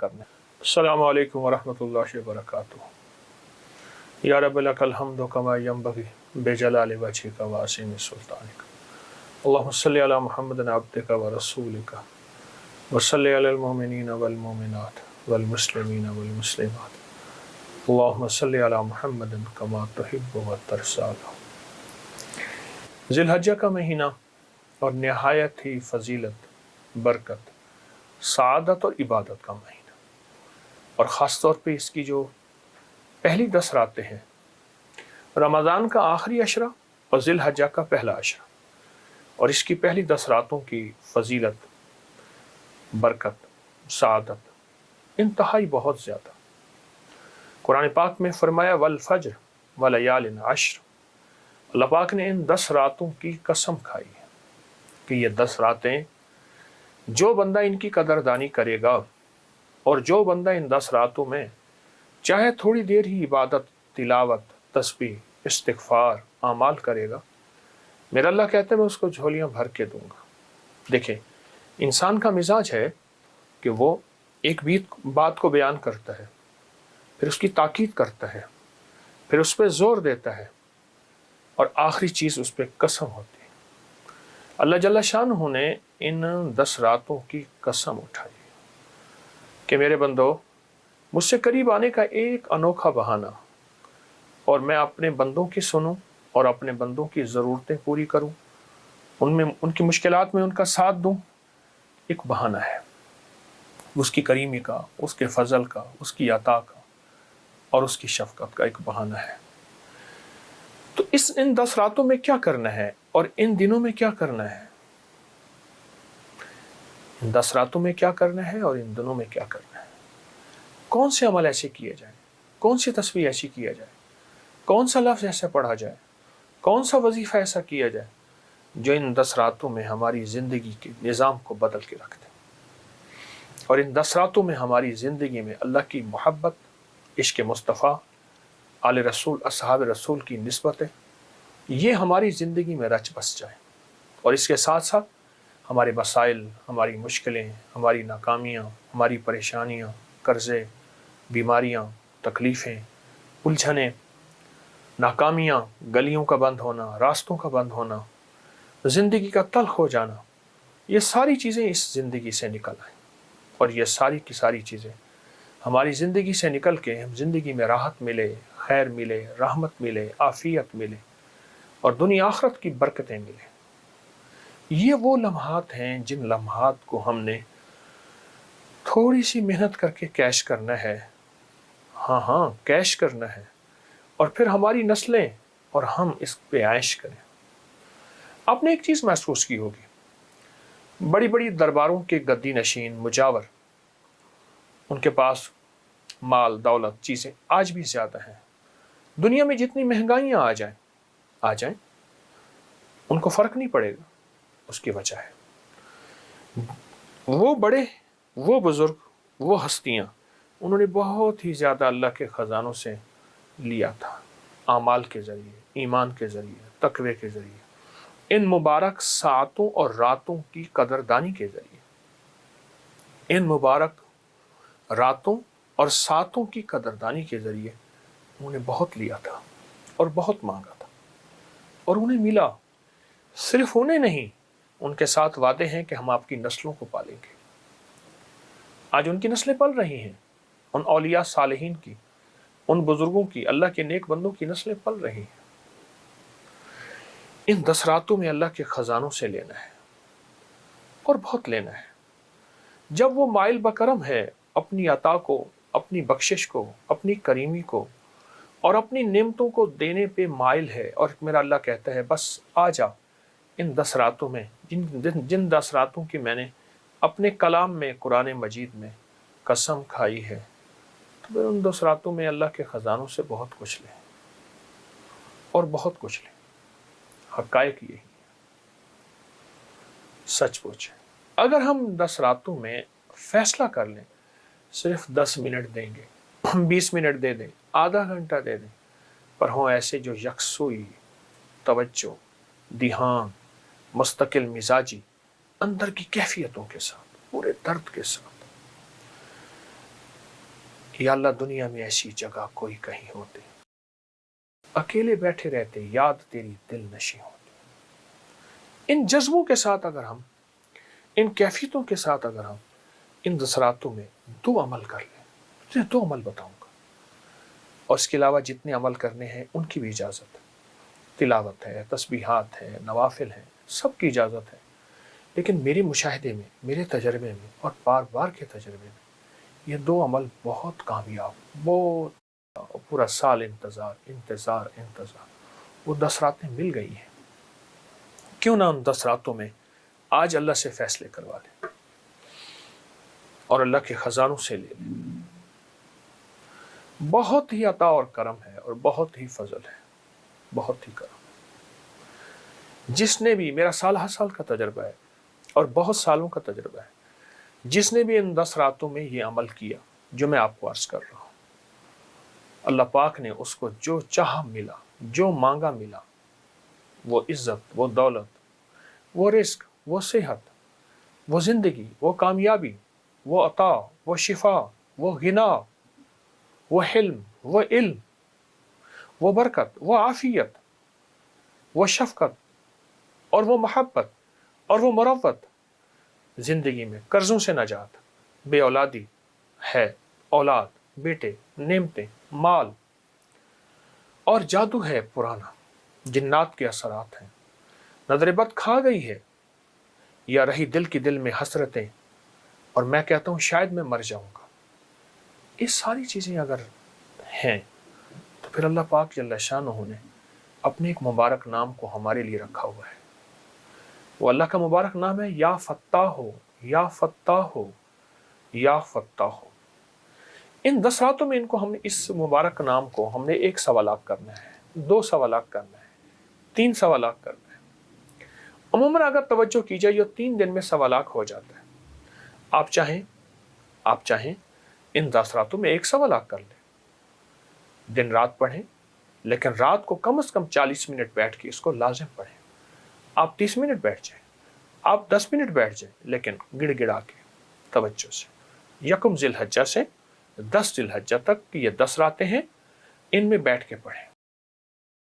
کرنا ہے۔ السلام علیکم ورحمۃ اللہ وبرکاتہ۔ یا رب لک الحمد کما ینبغی بجلال وجہک وعظیم سلطانک، اللہم صلی علی محمد عبدک ورسولک وصلی علی المؤمنین والمؤمنات والمسلمین والمسلمات، اللہم صلی علی محمد کما تحب وترضی۔ ذی الحجہ کا مہینہ اور نہایت ہی فضیلت، برکت، سعادت اور عبادت کا مہینہ، اور خاص طور پہ اس کی جو پہلی 10 راتیں ہیں، رمضان کا آخری عشرہ اور ذی الحجہ کا پہلا عشرہ، اور اس کی پہلی 10 راتوں کی فضیلت، برکت، سعادت انتہائی بہت زیادہ۔ قرآن پاک میں فرمایا والفجر ولیال عشر، اللہ پاک نے ان 10 راتوں کی قسم کھائی ہے کہ یہ 10 راتیں جو بندہ ان کی قدردانی کرے گا، اور جو بندہ ان 10 راتوں میں چاہے تھوڑی دیر ہی عبادت، تلاوت، تسبیح، استغفار، اعمال کرے گا، میرا اللہ کہتا ہے میں اس کو جھولیاں بھر کے دوں گا۔ دیکھیں، انسان کا مزاج ہے کہ وہ ایک بات کو بیان کرتا ہے، پھر اس کی تاکید کرتا ہے، پھر اس پہ زور دیتا ہے، اور آخری چیز اس پہ قسم ہوتی ہے۔ اللہ جل شانہ نے ان 10 راتوں کی قسم اٹھائی کہ میرے بندو، مجھ سے قریب آنے کا ایک انوکھا بہانہ، اور میں اپنے بندوں کی سنوں اور اپنے بندوں کی ضرورتیں پوری کروں، ان کی مشکلات میں ان کا ساتھ دوں، ایک بہانہ ہے، اس کی کریمی کا، اس کے فضل کا، اس کی عطا کا اور اس کی شفقت کا ایک بہانہ ہے۔ تو ان 10 راتوں میں کیا کرنا ہے اور ان دنوں میں کیا کرنا ہے؟ ان 10 راتوں میں کیا کرنا ہے اور ان دنوں میں کیا کرنا ہے؟ کون سے عمل ایسے کیے جائیں، کون سی تسبیح ایسی کیا جائے، کون سا لفظ ایسا پڑھا جائے، کون سا وظیفہ ایسا کیا جائے جو ان 10 راتوں میں ہماری زندگی کے نظام کو بدل کے رکھ دے، اور ان 10 راتوں میں ہماری زندگی میں اللہ کی محبت، عشق مصطفیٰ، آل رسول، اصحاب رسول کی نسبتیں یہ ہماری زندگی میں رچ بس جائیں، اور اس کے ساتھ ساتھ ہمارے مسائل، ہماری مشکلیں، ہماری ناکامیاں، ہماری پریشانیاں، قرضے، بیماریاں، تکلیفیں، الجھنیں، ناکامیاں، گلیوں کا بند ہونا، راستوں کا بند ہونا، زندگی کا تلخ ہو جانا، یہ ساری چیزیں اس زندگی سے نکل آئیں، اور یہ ساری کی ساری چیزیں ہماری زندگی سے نکل کے ہم زندگی میں راحت ملے، خیر ملے، رحمت ملے، عافیت ملے، اور دنیا آخرت کی برکتیں ملیں۔ یہ وہ لمحات ہیں جن لمحات کو ہم نے تھوڑی سی محنت کر کے کیش کرنا ہے، ہاں کیش کرنا ہے، اور پھر ہماری نسلیں اور ہم اس پہ عائش کریں۔ آپ نے ایک چیز محسوس کی ہوگی، بڑی بڑی درباروں کے گدی نشین، مجاور، ان کے پاس مال، دولت، چیزیں آج بھی زیادہ ہیں۔ دنیا میں جتنی مہنگائیاں آ جائیں ان کو فرق نہیں پڑے گا۔ اس کی وجہ ہے وہ بڑے، وہ بزرگ، وہ ہستیاں، انہوں نے بہت ہی زیادہ اللہ کے خزانوں سے لیا تھا، اعمال کے ذریعے، ایمان کے ذریعے، تقوی کے ذریعے، ان مبارک ساعتوں اور راتوں کی قدردانی کے ذریعے، ان مبارک راتوں اور ساعتوں کی قدردانی کے ذریعے انہوں نے بہت لیا تھا اور بہت مانگا تھا، اور انہیں ملا۔ صرف انہیں نہیں، ان کے ساتھ وعدے ہیں کہ ہم آپ کی نسلوں کو پالیں گے۔ آج ان کی نسلیں پل رہی ہیں، ان اولیاء صالحین کی، ان بزرگوں کی، اللہ کے نیک بندوں کی نسلیں پل رہی ہیں۔ ان 10 راتوں میں اللہ کے خزانوں سے لینا ہے، اور بہت لینا ہے۔ جب وہ مائل بکرم ہے اپنی عطا کو، اپنی بخشش کو، اپنی کریمی کو اور اپنی نعمتوں کو دینے پہ مائل ہے، اور میرا اللہ کہتا ہے بس آ جا ان 10 راتوں میں، جن 10 راتوں کی میں نے اپنے کلام میں، قرآن مجید میں قسم کھائی ہے، تو پھر ان 10 راتوں میں اللہ کے خزانوں سے بہت کچھ لیں، اور بہت کچھ لیں۔ حقائق یہی سچ پوچھیں، اگر ہم 10 راتوں میں فیصلہ کر لیں، صرف 10 منٹ دیں گے، 20 منٹ دے دیں، آدھا گھنٹہ دے دیں، پر ہوں ایسے جو یکسوئی، توجہ، دھیان، مستقل مزاجی، اندر کی کیفیتوں کے ساتھ، پورے درد کے ساتھ یا اللہ دنیا میں ایسی جگہ کوئی کہیں ہوتی، اکیلے بیٹھے رہتے، یاد تیری دل نشی ہوتی۔ ان جذبوں کے ساتھ اگر ہم، ان کیفیتوں کے ساتھ اگر ہم ان 10 راتوں میں 2 عمل کر لیں، میں 2 عمل بتاؤں گا، اور اس کے علاوہ جتنے عمل کرنے ہیں ان کی بھی اجازت ہے، تلاوت ہے، تسبیحات ہے، نوافل ہیں، سب کی اجازت ہے، لیکن میرے مشاہدے میں، میرے تجربے میں اور بار بار کے تجربے میں یہ 2 عمل بہت کامیاب، بہت پورا سال انتظار انتظار انتظار، وہ 10 راتیں مل گئی ہیں، کیوں نہ ان 10 راتوں میں آج اللہ سے فیصلے کروا لیں اور اللہ کے خزانوں سے لے لیں۔ بہت ہی عطا اور کرم ہے اور بہت ہی فضل ہے، بہت ہی کرم۔ جس نے بھی، میرا سال ہر سال کا تجربہ ہے اور بہت سالوں کا تجربہ ہے، جس نے بھی ان 10 راتوں میں یہ عمل کیا جو میں آپ کو عرض کر رہا ہوں، اللہ پاک نے اس کو جو چاہا ملا، جو مانگا ملا، وہ عزت، وہ دولت، وہ رزق، وہ صحت، وہ زندگی، وہ کامیابی، وہ عطا، وہ شفا، وہ غنا، وہ حلم، وہ علم، وہ برکت، وہ عافیت، وہ شفقت اور وہ محبت اور وہ مروت، زندگی میں قرضوں سے نجات، بے اولادی ہے، اولاد، بیٹے، نعمتیں، مال، اور جادو ہے پرانا، جنات کے اثرات ہیں، نظر بد کھا گئی ہے، یا رہی دل کی دل میں حسرتیں، اور میں کہتا ہوں شاید میں مر جاؤں گا، یہ ساری چیزیں اگر ہیں تو پھر اللہ پاک جل شانہ نے اپنے ایک مبارک نام کو ہمارے لیے رکھا ہوا ہے۔ وہ اللہ کا مبارک نام ہے یا فتاح ہو، یا فتاح ہو، یا فتاح ہو۔ ان 10 راتوں میں ان کو ہم نے، اس مبارک نام کو ہم نے 1 سوالات کرنا ہے، 2 سوالات کرنا ہے، 3 سوالات کرنا ہے۔ عموماً اگر توجہ کی جائے یہ 3 دن میں سوالات ہو جاتا ہے۔ آپ چاہیں ان 10 راتوں میں 1 سوالات کر لیں، دن رات پڑھیں، لیکن رات کو کم از کم 40 منٹ بیٹھ کے اس کو لازم پڑھیں۔ آپ 30 منٹ بیٹھ جائیں، آپ 10 منٹ بیٹھ جائیں، لیکن گڑ گڑا کے توجہ سے 1 ذی الحجہ سے 10 ذی الحجہ تک یہ 10 راتیں ہیں، ان میں بیٹھ کے پڑھیں۔